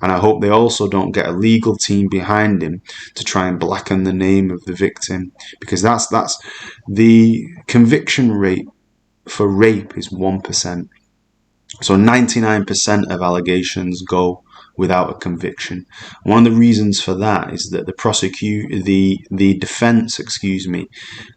And I hope they also don't get a legal team behind him to try and blacken the name of the victim, because that's the conviction rate for rape is 1%. So 99% of allegations go without a conviction. One of the reasons for that is that the defense,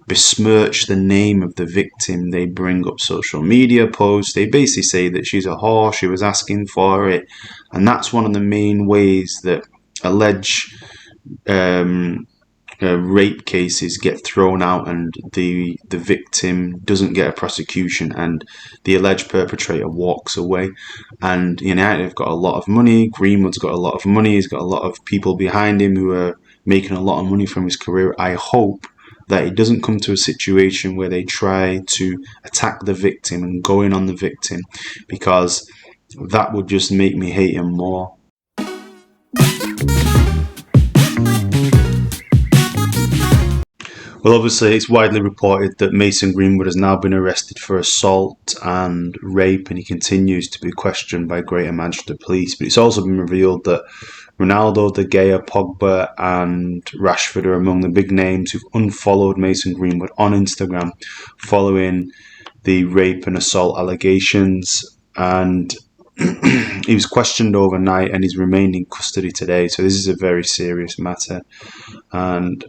besmirch the name of the victim. They bring up social media posts. They basically say that she's a whore, she was asking for it, and that's one of the main ways that alleged rape cases get thrown out, and the victim doesn't get a prosecution, and the alleged perpetrator walks away. And United have got a lot of money. Greenwood's got a lot of money. He's got a lot of people behind him who are making a lot of money from his career. I hope that it doesn't come to a situation where they try to attack the victim and go in on the victim, because that would just make me hate him more. Well, obviously, it's widely reported that Mason Greenwood has now been arrested for assault and rape, and he continues to be questioned by Greater Manchester Police. But it's also been revealed that Ronaldo, De Gea, Pogba and Rashford are among the big names who've unfollowed Mason Greenwood on Instagram following the rape and assault allegations. And he was questioned overnight and he's remained in custody today. So this is a very serious matter. And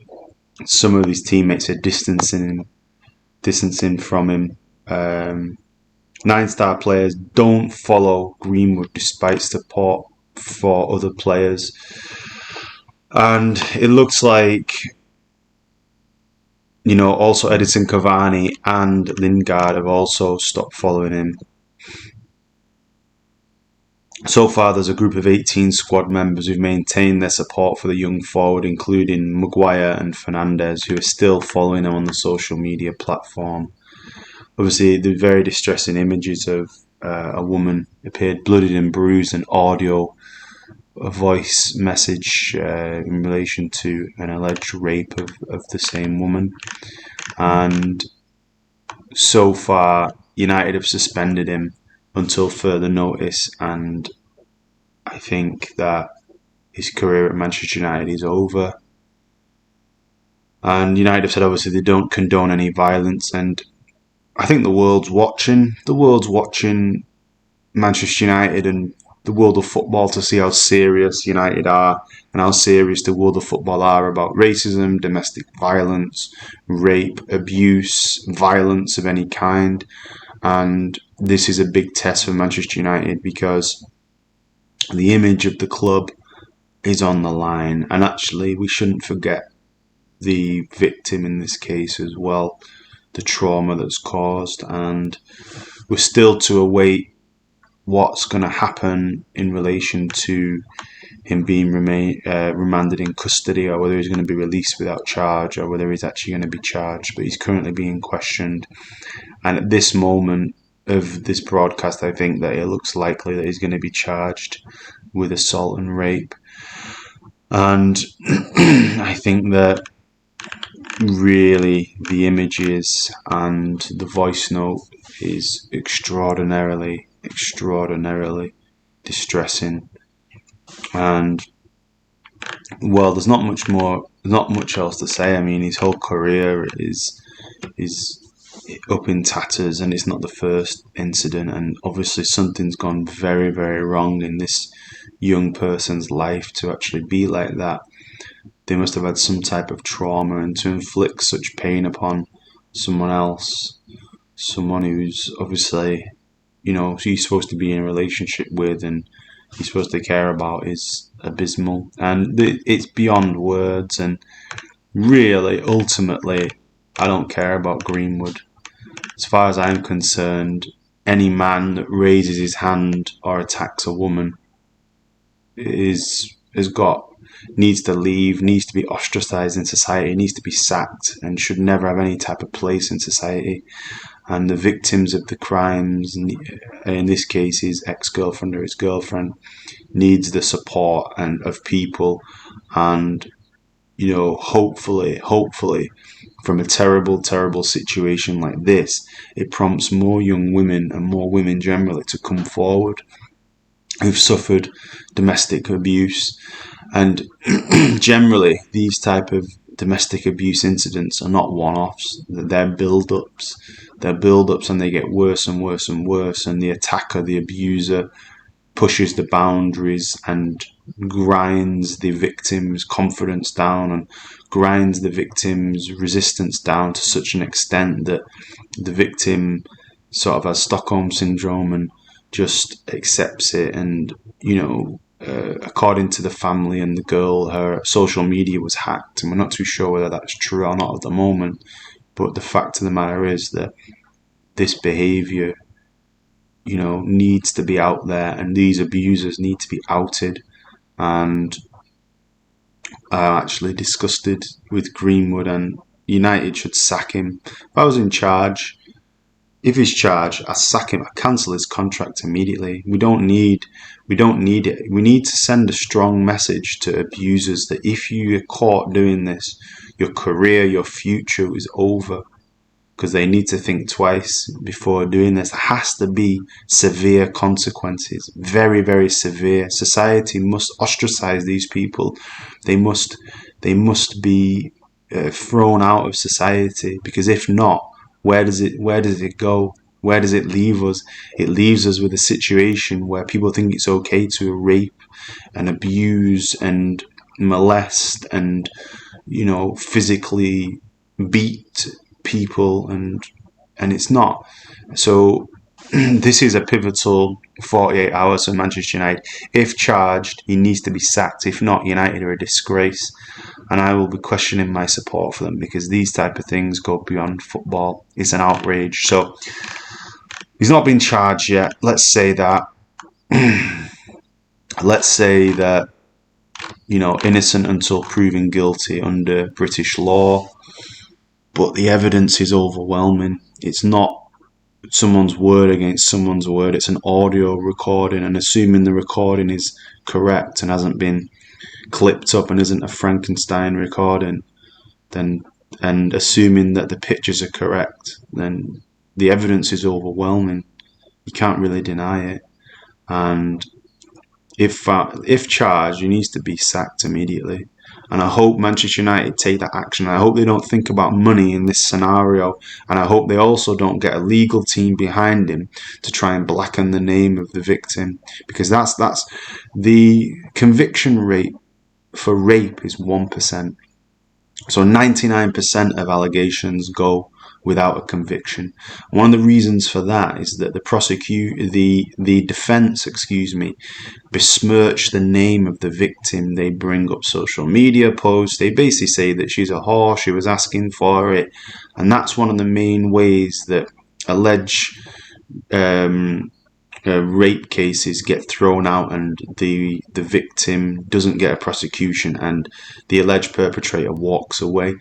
some of his teammates are distancing from him. 9-star players don't follow Greenwood despite support for other players. And it looks like, also Edinson Cavani and Lingard have also stopped following him. So far, there's a group of 18 squad members who've maintained their support for the young forward, including Maguire and Fernandes, who are still following him on the social media platform. Obviously, the very distressing images of a woman appeared bloodied and bruised, and a voice message in relation to an alleged rape of the same woman. And so far, United have suspended him until further notice, and I think that his career at Manchester United is over. And United have said obviously they don't condone any violence, and I think the world's watching. The world's watching Manchester United and the world of football to see how serious United are and how serious the world of football are about racism, domestic violence, rape, abuse, violence of any kind. And this is a big test for Manchester United because the image of the club is on the line. And actually, we shouldn't forget the victim in this case as well, the trauma that's caused. And we're still to await what's going to happen in relation to him being remanded in custody, or whether he's going to be released without charge, or whether he's actually going to be charged. But he's currently being questioned. And at this moment of this broadcast, I think that it looks likely that he's going to be charged with assault and rape. And I think that really the images and the voice note is extraordinarily distressing. And well, there's not much else to say. I mean, his whole career is up in tatters, and it's not the first incident, and obviously something's gone very, very wrong in this young person's life to actually be like that. They must have had some type of trauma, and to inflict such pain upon someone else, someone who's obviously, he's supposed to be in a relationship with and he's supposed to care about, is abysmal. And it's beyond words. And really, ultimately, I don't care about Greenwood. As far as I'm concerned, any man that raises his hand or attacks a woman needs to leave, needs to be ostracised in society, needs to be sacked, and should never have any type of place in society. And the victims of the crimes, in this case his ex-girlfriend or his girlfriend, needs the support of people. And hopefully from a terrible, terrible situation like this, it prompts more young women and more women generally to come forward who've suffered domestic abuse. And generally, these type of domestic abuse incidents are not one-offs. They're build-ups. They're build-ups, and they get worse and worse and worse. And the attacker, the abuser, pushes the boundaries and grinds the victim's confidence down and grinds the victim's resistance down to such an extent that the victim sort of has Stockholm syndrome and just accepts it. And, according to the family and the girl, her social media was hacked, and we're not too sure whether that's true or not at the moment. But the fact of the matter is that this behaviour, needs to be out there, and these abusers need to be outed. And I'm actually disgusted with Greenwood, and United should sack him. If I was in charge, if he's charged, I sack him. I cancel his contract immediately. We don't need it. We need to send a strong message to abusers that if you are caught doing this, your career, your future is over. Because they need to think twice before doing this. There has to be severe consequences, very, very severe. Society must ostracize these people. They must be thrown out of society, because if not, where does it go? Where does it leave us? It leaves us with a situation where people think it's okay to rape and abuse and molest and, physically beat people, and it's not. So this is a pivotal 48 hours for Manchester United. If charged, he needs to be sacked. If not, United are a disgrace, and I will be questioning my support for them, because these type of things go beyond football. It's an outrage. So he's not been charged yet. Let's say that innocent until proven guilty under British law. But the evidence is overwhelming. It's not someone's word against someone's word. It's an audio recording, and assuming the recording is correct and hasn't been clipped up and isn't a Frankenstein recording, and assuming that the pictures are correct, then the evidence is overwhelming. You can't really deny it. And if charged, he needs to be sacked immediately. And I hope Manchester United take that action. I hope they don't think about money in this scenario. And I hope they also don't get a legal team behind him to try and blacken the name of the victim. Because that's the conviction rate for rape is 1%. So 99% of allegations go without a conviction. One of the reasons for that is that the defense, besmirch the name of the victim. They bring up social media posts. They basically say that she's a whore, she was asking for it. And that's one of the main ways that alleged rape cases get thrown out, and the victim doesn't get a prosecution, and the alleged perpetrator walks away.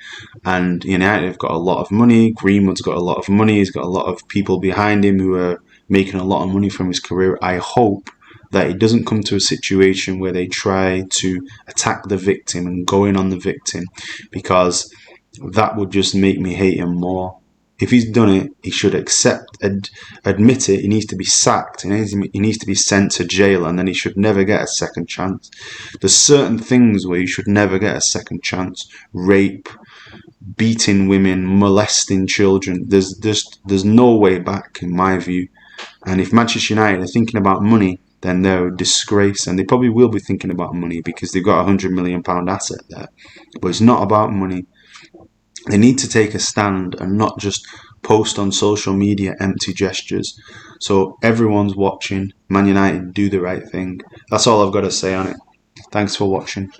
And United have got a lot of money. Greenwood's got a lot of money. He's got a lot of people behind him who are making a lot of money from his career. I hope that it doesn't come to a situation where they try to attack the victim and go in on the victim, because that would just make me hate him more. If he's done it, he should admit it. He needs to be sacked. He needs to be sent to jail, and then he should never get a second chance. There's certain things where you should never get a second chance. Rape, beating women, molesting children. There's no way back, in my view. And if Manchester United are thinking about money, then they're a disgrace. And they probably will be thinking about money, because they've got a £100 million asset there. But it's not about money. They need to take a stand and not just post on social media empty gestures. So everyone's watching. Man United, do the right thing. That's all I've got to say on it. Thanks for watching.